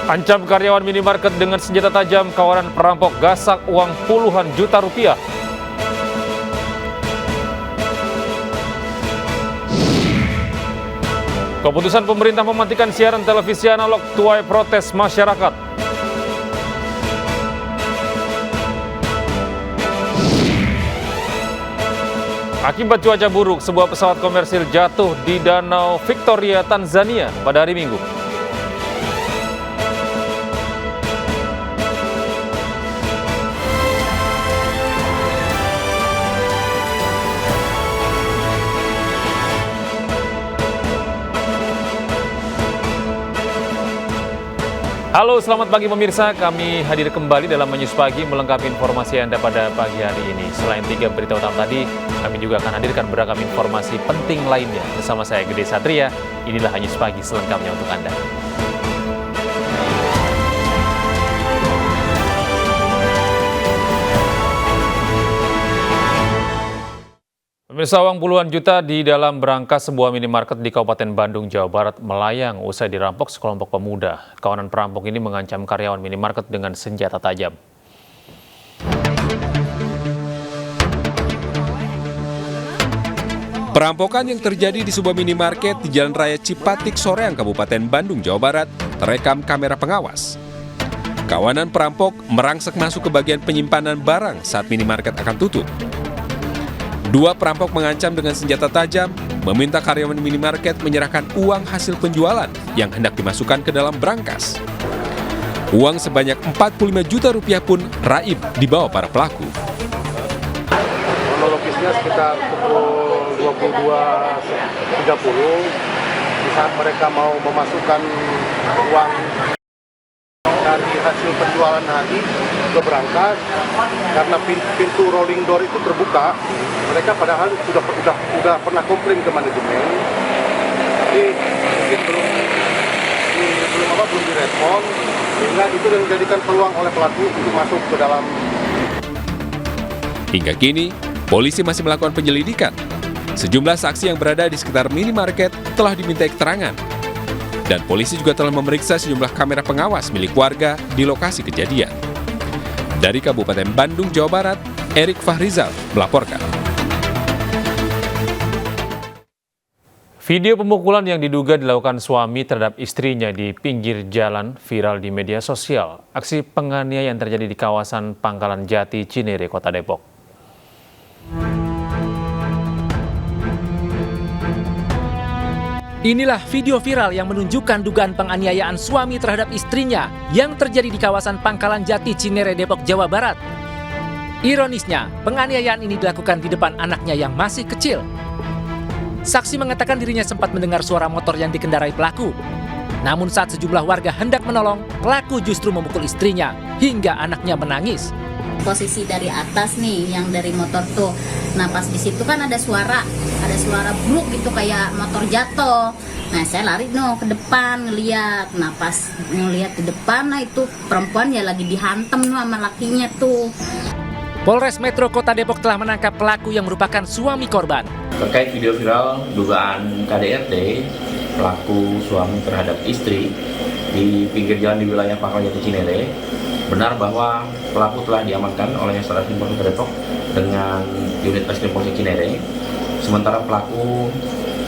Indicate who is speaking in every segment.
Speaker 1: Ancam karyawan minimarket dengan senjata tajam, kawanan perampok gasak uang puluhan juta rupiah. Keputusan pemerintah mematikan siaran televisi analog tuai protes masyarakat. Akibat cuaca buruk, sebuah pesawat komersil jatuh di Danau Victoria, Tanzania pada hari Minggu. Halo, selamat pagi pemirsa. Kami hadir kembali dalam Menyus Pagi melengkapi informasi Anda pada pagi hari ini. Selain 3 berita utama tadi, kami juga akan hadirkan beragam informasi penting lainnya. Bersama saya Gede Satria, inilah Menyus Pagi selengkapnya untuk Anda. Pemirsa, uang puluhan juta di dalam berangkas sebuah minimarket di Kabupaten Bandung, Jawa Barat melayang usai dirampok sekelompok pemuda. Kawanan perampok ini mengancam karyawan minimarket dengan senjata tajam.
Speaker 2: Perampokan yang terjadi di sebuah minimarket di Jalan Raya Cipatik, Soreang, Kabupaten Bandung, Jawa Barat, terekam kamera pengawas. Kawanan perampok merangsek masuk ke bagian penyimpanan barang saat minimarket akan tutup. Dua perampok mengancam dengan senjata tajam, meminta karyawan minimarket menyerahkan uang hasil penjualan yang hendak dimasukkan ke dalam brankas. Uang sebanyak 45 juta rupiah pun raib dibawa para pelaku.
Speaker 3: Kronologisnya sekitar pukul 22.30 di saat mereka mau memasukkan uang dari hasil penjualan tadi ke brankas, karena pintu rolling door itu terbuka. Mereka padahal sudah pernah komplain ke manajemen, tapi mungkin belum direspon, sehingga itu dijadikan peluang oleh pelaku untuk masuk ke dalam.
Speaker 2: Hingga kini, polisi masih melakukan penyelidikan. Sejumlah saksi yang berada di sekitar minimarket telah dimintai keterangan. Dan polisi juga telah memeriksa sejumlah kamera pengawas milik warga di lokasi kejadian. Dari Kabupaten Bandung, Jawa Barat, Erik Fahrizal melaporkan.
Speaker 1: Video pemukulan yang diduga dilakukan suami terhadap istrinya di pinggir jalan viral di media sosial. Aksi penganiayaan terjadi di kawasan Pangkalan Jati, Cinere, Kota Depok.
Speaker 4: Inilah video viral yang menunjukkan dugaan penganiayaan suami terhadap istrinya yang terjadi di kawasan Pangkalan Jati, Cinere, Depok, Jawa Barat. Ironisnya, penganiayaan ini dilakukan di depan anaknya yang masih kecil. Saksi mengatakan dirinya sempat mendengar suara motor yang dikendarai pelaku. Namun saat sejumlah warga hendak menolong, pelaku justru memukul istrinya hingga anaknya menangis.
Speaker 5: Posisi dari atas nih, yang dari motor tuh. Nah pas di situ kan ada suara bruk gitu kayak motor jatuh. Nah saya lari ke depan ngeliat. Nah pas ngeliat di depan, nah itu perempuan ya lagi dihantem sama lakinya tuh.
Speaker 4: Polres Metro Kota Depok telah menangkap pelaku yang merupakan suami korban.
Speaker 6: Terkait video viral dugaan KDRT, pelaku suami terhadap istri di pinggir jalan di wilayah Pangkalan Jati, Cinere, benar bahwa pelaku telah diamankan oleh Satreskrim Polres Depok dengan unit Reskrim Polres Cinere. Sementara pelaku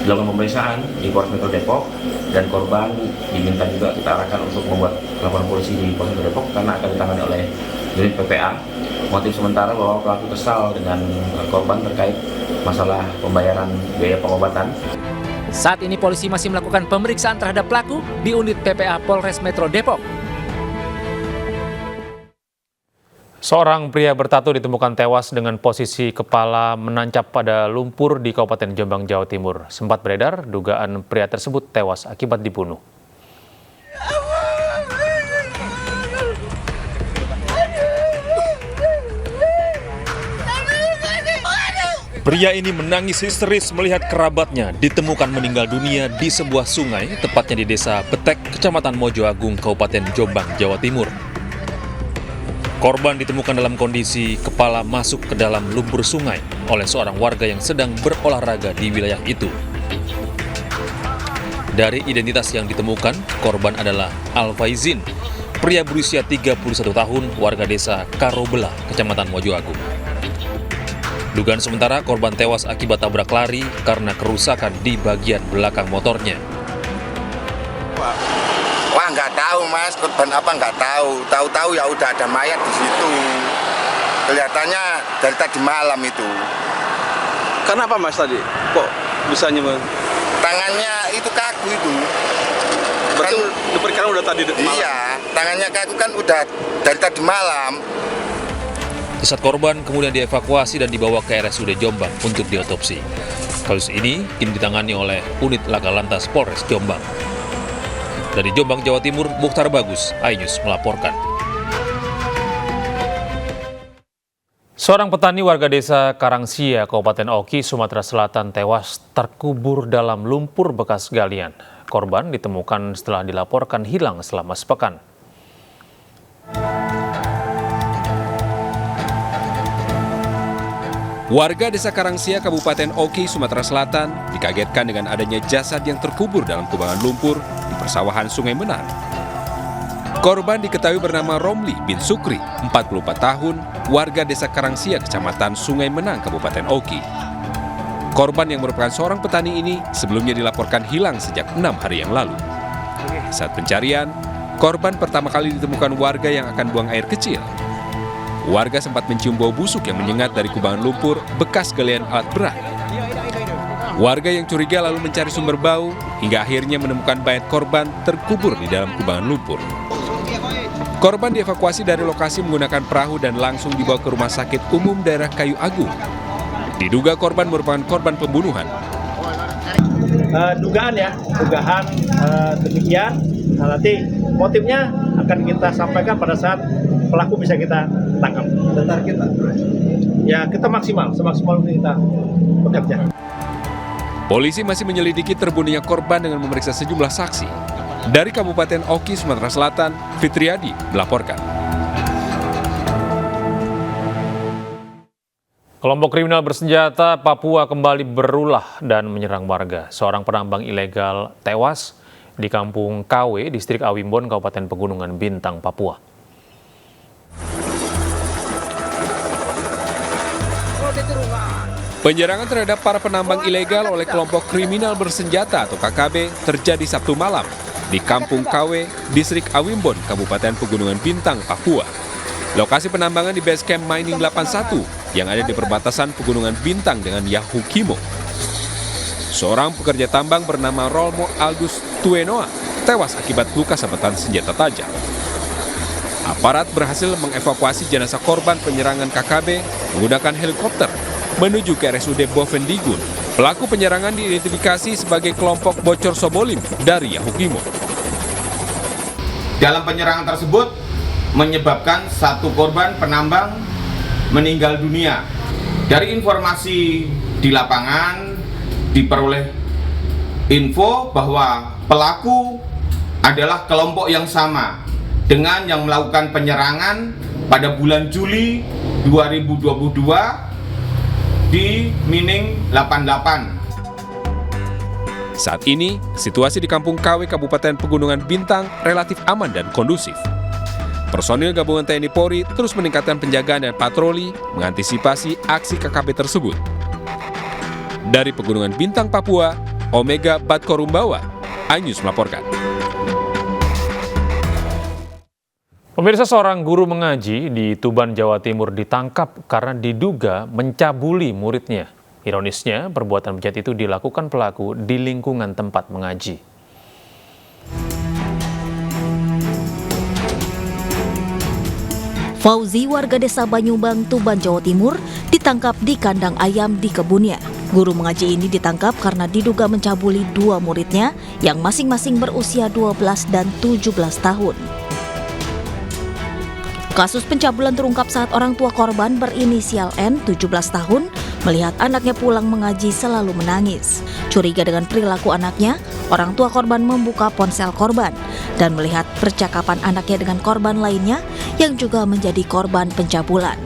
Speaker 6: dilakukan pemeriksaan di Polres Metro Depok dan korban diminta juga kita arahkan untuk membuat laporan polisi di Polres Metro Depok karena akan ditangani oleh unit PPA. Motif sementara bahwa pelaku kesal dengan korban terkait masalah pembayaran biaya pengobatan.
Speaker 4: Saat ini polisi masih melakukan pemeriksaan terhadap pelaku di unit PPA Polres Metro Depok.
Speaker 1: Seorang pria bertato ditemukan tewas dengan posisi kepala menancap pada lumpur di Kabupaten Jombang, Jawa Timur. Sempat beredar dugaan pria tersebut tewas akibat dibunuh. Pria ini menangis histeris melihat kerabatnya ditemukan meninggal dunia di sebuah sungai, tepatnya di Desa Betek, Kecamatan Mojo Agung, Kabupaten Jombang, Jawa Timur. Korban ditemukan dalam kondisi kepala masuk ke dalam lumpur sungai oleh seorang warga yang sedang berolahraga di wilayah itu. Dari identitas yang ditemukan, korban adalah Al Faizin, pria berusia 31 tahun, warga desa Karobela, Kecamatan Mojoagung. Dugaan sementara korban tewas akibat tabrak lari karena kerusakan di bagian belakang motornya.
Speaker 7: Wah, nggak tahu mas, korban apa nggak tahu. Tahu-tahu ya udah ada mayat di situ. Kelihatannya dari tadi malam itu.
Speaker 8: Kenapa mas tadi? Kok bisa nyebut?
Speaker 7: Tangannya itu kaku itu.
Speaker 8: Berarti diperkirakan udah tadi malam?
Speaker 7: Iya, tangannya kaku kan udah dari tadi malam.
Speaker 1: Jasad korban kemudian dievakuasi dan dibawa ke RSUD Jombang untuk diotopsi. Kasus ini kini ditangani oleh unit Laka Lantas Polres Jombang. Dari Jombang, Jawa Timur, Mukhtar Bagus, iNews melaporkan. Seorang petani warga desa Karangsia, Kabupaten Oki, Sumatera Selatan tewas terkubur dalam lumpur bekas galian. Korban ditemukan setelah dilaporkan hilang selama sepekan.
Speaker 2: Warga desa Karangsia, Kabupaten Oki, Sumatera Selatan dikagetkan dengan adanya jasad yang terkubur dalam kubangan lumpur di persawahan Sungai Menang. Korban diketahui bernama Romli bin Sukri, 44 tahun, warga desa Karangsia, Kecamatan Sungai Menang, Kabupaten Oki. Korban yang merupakan seorang petani ini sebelumnya dilaporkan hilang sejak 6 hari yang lalu. Saat pencarian, korban pertama kali ditemukan warga yang akan buang air kecil. Warga sempat mencium bau busuk yang menyengat dari kubangan lumpur bekas galian alat berat. Warga yang curiga lalu mencari sumber bau hingga akhirnya menemukan mayat korban terkubur di dalam kubangan lumpur. Korban dievakuasi dari lokasi menggunakan perahu dan langsung dibawa ke Rumah Sakit Umum Daerah Kayu Agung. Diduga korban merupakan korban pembunuhan.
Speaker 9: Dugaan demikian. Nah, nanti motifnya akan kita sampaikan pada saat pelaku bisa kita tangkap. Target ya kita maksimal, semaksimal mungkin kita bekerja.
Speaker 2: Polisi masih menyelidiki terbunuhnya korban dengan memeriksa sejumlah saksi. Dari Kabupaten Oki, Sumatera Selatan, Fitriadi melaporkan.
Speaker 1: Kelompok kriminal bersenjata Papua kembali berulah dan menyerang warga. Seorang penambang ilegal tewas di Kampung KW, Distrik Awimbon, Kabupaten Pegunungan Bintang, Papua.
Speaker 2: Penyerangan terhadap para penambang ilegal oleh kelompok kriminal bersenjata atau KKB terjadi Sabtu malam di Kampung KW, Distrik Awimbon, Kabupaten Pegunungan Bintang, Papua. Lokasi penambangan di Base Camp Mining 81 yang ada di perbatasan Pegunungan Bintang dengan Yahukimo. Seorang pekerja tambang bernama Rolmo Aldus Tuenoa tewas akibat luka sabetan senjata tajam. Aparat berhasil mengevakuasi jenazah korban penyerangan KKB menggunakan helikopter menuju ke RSUD Bovendigun. Pelaku penyerangan diidentifikasi sebagai kelompok bocor Sobolim dari Yahukimo.
Speaker 10: Dalam penyerangan tersebut menyebabkan satu korban penambang meninggal dunia. Dari informasi di lapangan diperoleh info bahwa pelaku adalah kelompok yang sama dengan yang melakukan penyerangan pada bulan Juli 2022 di Mining 88.
Speaker 2: Saat ini, situasi di Kampung KW Kabupaten Pegunungan Bintang relatif aman dan kondusif. Personil gabungan TNI Polri terus meningkatkan penjagaan dan patroli mengantisipasi aksi KKB tersebut. Dari Pegunungan Bintang, Papua, Omega Batkorumbawa, iNews melaporkan.
Speaker 1: Pemirsa, seorang guru mengaji di Tuban, Jawa Timur ditangkap karena diduga mencabuli muridnya. Ironisnya, perbuatan bejat itu dilakukan pelaku di lingkungan tempat mengaji.
Speaker 11: Fauzi, warga desa Banyubang, Tuban, Jawa Timur, ditangkap di kandang ayam di kebunnya. Guru mengaji ini ditangkap karena diduga mencabuli dua muridnya yang masing-masing berusia 12 dan 17 tahun. Kasus pencabulan terungkap saat orang tua korban berinisial N, 17 tahun, melihat anaknya pulang mengaji selalu menangis. Curiga dengan perilaku anaknya, orang tua korban membuka ponsel korban dan melihat percakapan anaknya dengan korban lainnya yang juga menjadi korban pencabulan.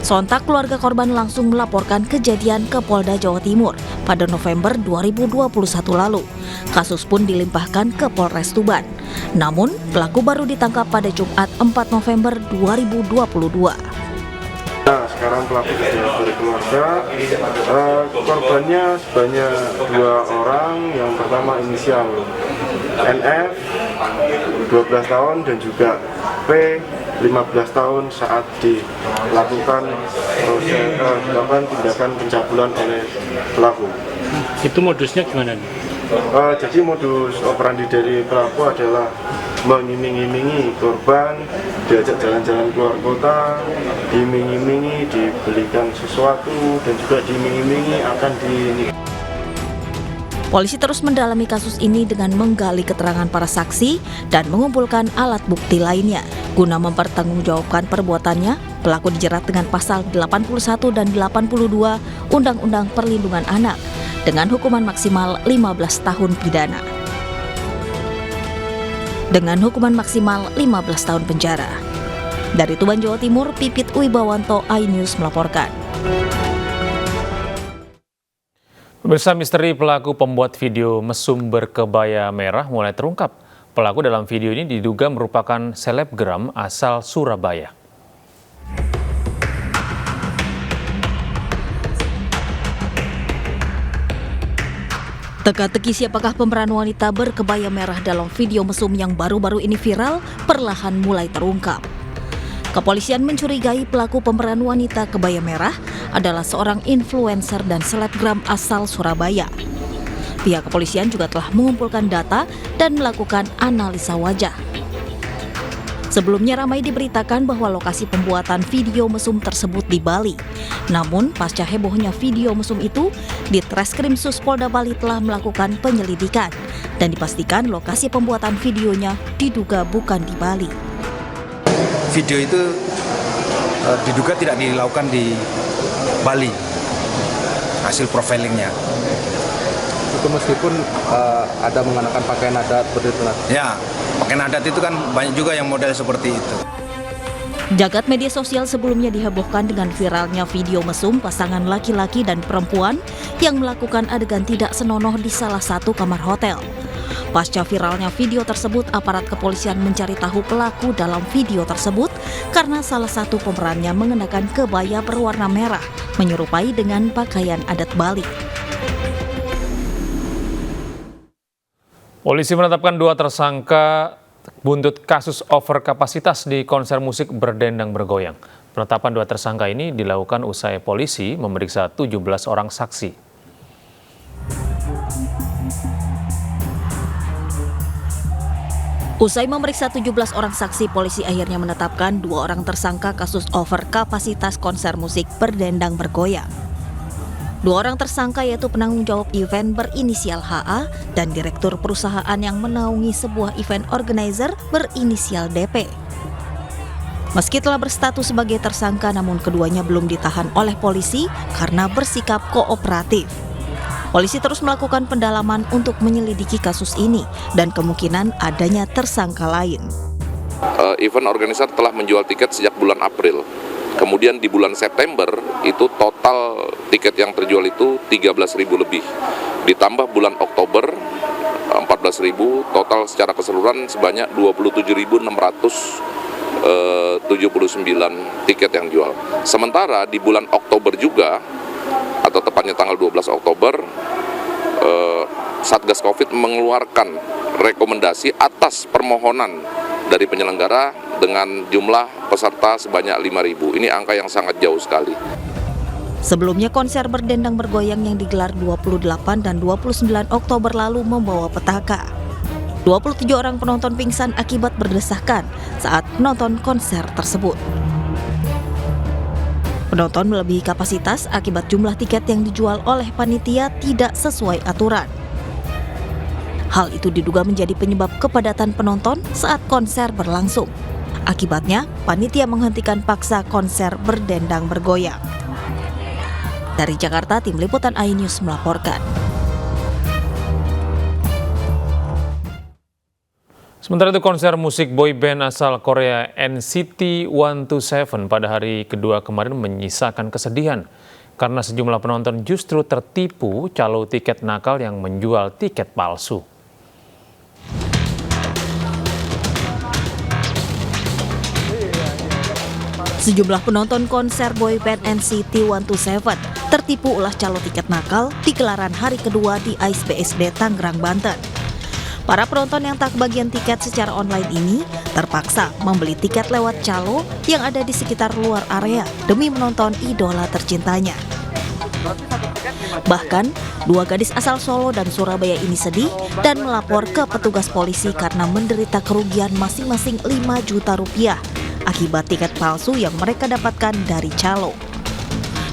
Speaker 11: Sontak keluarga korban langsung melaporkan kejadian ke Polda Jawa Timur pada November 2021 lalu. Kasus pun dilimpahkan ke Polres Tuban. Namun, pelaku baru ditangkap pada Jumat 4 November 2022.
Speaker 3: Nah, sekarang pelaku sudah berkeluarga. Korbannya sebanyak 2 orang. Yang pertama inisial NF 12 tahun dan juga P 15 tahun saat dilakukan tindakan pencabulan oleh pelaku.
Speaker 9: Itu modusnya gimana?
Speaker 3: Jadi modus operandi dari pelaku adalah mengiming-imingi korban, diajak jalan-jalan keluar kota, diiming-imingi dibelikan sesuatu, dan juga diiming-imingi akan dinikah.
Speaker 11: Polisi terus mendalami kasus ini dengan menggali keterangan para saksi dan mengumpulkan alat bukti lainnya. Guna mempertanggungjawabkan perbuatannya, pelaku dijerat dengan pasal 81 dan 82 Undang-Undang Perlindungan Anak dengan hukuman maksimal 15 tahun pidana. Dengan hukuman maksimal 15 tahun penjara. Dari Tuban, Jawa Timur, Pipit Wibawanto, iNews melaporkan.
Speaker 1: Pemirsa, misteri pelaku pembuat video mesum berkebaya merah mulai terungkap. Pelaku dalam video ini diduga merupakan selebgram asal Surabaya.
Speaker 11: Teka-teki siapakah pemeran wanita berkebaya merah dalam video mesum yang baru-baru ini viral perlahan mulai terungkap. Kepolisian mencurigai pelaku pemeran wanita kebaya merah adalah seorang influencer dan selebgram asal Surabaya. Pihak kepolisian juga telah mengumpulkan data dan melakukan analisa wajah. Sebelumnya ramai diberitakan bahwa lokasi pembuatan video mesum tersebut di Bali. Namun, pasca hebohnya video mesum itu, di Treskrim Sus Polda Bali telah melakukan penyelidikan dan dipastikan lokasi pembuatan videonya diduga bukan di Bali.
Speaker 12: Video itu diduga tidak dilakukan di Bali, hasil profilingnya.
Speaker 13: Itu meskipun ada mengenakan pakaian adat seperti itu?
Speaker 12: Ya, pakaian adat itu kan banyak juga yang model seperti itu.
Speaker 11: Jagat media sosial sebelumnya dihebohkan dengan viralnya video mesum pasangan laki-laki dan perempuan yang melakukan adegan tidak senonoh di salah satu kamar hotel. Pasca viralnya video tersebut, aparat kepolisian mencari tahu pelaku dalam video tersebut karena salah satu pemerannya mengenakan kebaya berwarna merah, menyerupai dengan pakaian adat Bali.
Speaker 1: Polisi menetapkan 2 tersangka buntut kasus overkapasitas di konser musik berdendang bergoyang. Penetapan 2 tersangka ini dilakukan usai polisi memeriksa 17 orang saksi.
Speaker 11: Usai memeriksa 17 orang saksi, polisi akhirnya menetapkan 2 orang tersangka kasus overkapasitas konser musik berdendang bergoyang. 2 orang tersangka yaitu penanggung jawab event berinisial HA dan direktur perusahaan yang menaungi sebuah event organizer berinisial DP. Meski telah berstatus sebagai tersangka, namun keduanya belum ditahan oleh polisi karena bersikap kooperatif. Polisi terus melakukan pendalaman untuk menyelidiki kasus ini dan kemungkinan adanya tersangka lain.
Speaker 14: Event organizer telah menjual tiket sejak bulan April. Kemudian di bulan September itu total tiket yang terjual itu 13.000 lebih. Ditambah bulan Oktober 14.000, total secara keseluruhan sebanyak 27.679 tiket yang jual. Sementara di bulan Oktober juga, atau tepatnya tanggal 12 Oktober, Satgas Covid mengeluarkan rekomendasi atas permohonan dari penyelenggara dengan jumlah peserta sebanyak 5.000. Ini angka yang sangat jauh sekali.
Speaker 11: Sebelumnya konser berdendang bergoyang yang digelar 28 dan 29 Oktober lalu membawa petaka. 27 orang penonton pingsan akibat berdesakan saat menonton konser tersebut. Penonton melebihi kapasitas akibat jumlah tiket yang dijual oleh panitia tidak sesuai aturan. Hal itu diduga menjadi penyebab kepadatan penonton saat konser berlangsung. Akibatnya, panitia menghentikan paksa konser berdendang bergoyang. Dari Jakarta, Tim Liputan iNews melaporkan.
Speaker 1: Sementara itu, konser musik boyband asal Korea NCT 127 pada hari kedua kemarin menyisakan kesedihan karena sejumlah penonton justru tertipu calo tiket nakal yang menjual tiket palsu.
Speaker 11: Sejumlah penonton konser boyband NCT 127 tertipu ulah calo tiket nakal di gelaran hari kedua di AIS BSD Tangerang, Banten. Para penonton yang tak kebagian tiket secara online ini terpaksa membeli tiket lewat calo yang ada di sekitar luar area demi menonton idola tercintanya. Bahkan, dua gadis asal Solo dan Surabaya ini sedih dan melapor ke petugas polisi karena menderita kerugian masing-masing 5 juta rupiah akibat tiket palsu yang mereka dapatkan dari calo.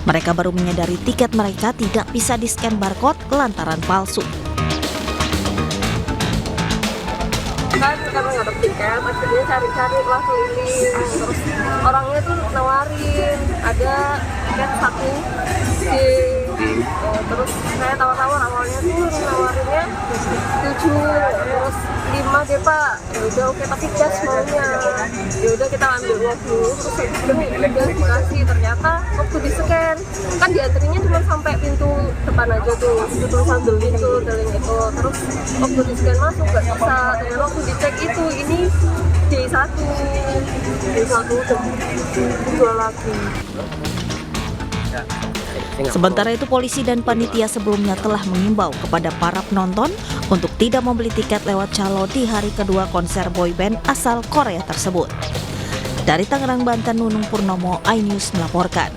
Speaker 11: Mereka baru menyadari tiket mereka tidak bisa di-scan barcode lantaran palsu.
Speaker 15: Kan karena nggak dapet tiket, akhirnya cari-cari lah keliling, terus orangnya tuh nawarin ada tiket satu terus saya tawar-tawar, awalnya tuh nawarinnya 7, terus 5 deh Pak, yaudah oke, tapi cash maunya, yaudah kita ambil uang dulu, terus habis itu udah dikasih, ternyata waktu di scan kan diantrinya cuma sampai pintu depan aja tuh, itu tulisan deling itu, terus waktu di scan masuk nggak bisa, dan waktu dicek itu ini D1 udah jual lagi.
Speaker 11: Sementara itu polisi dan panitia sebelumnya telah mengimbau kepada para penonton untuk tidak membeli tiket lewat calo di hari kedua konser boyband asal Korea tersebut. Dari Tangerang, Banten, Nunung Purnomo, iNews melaporkan.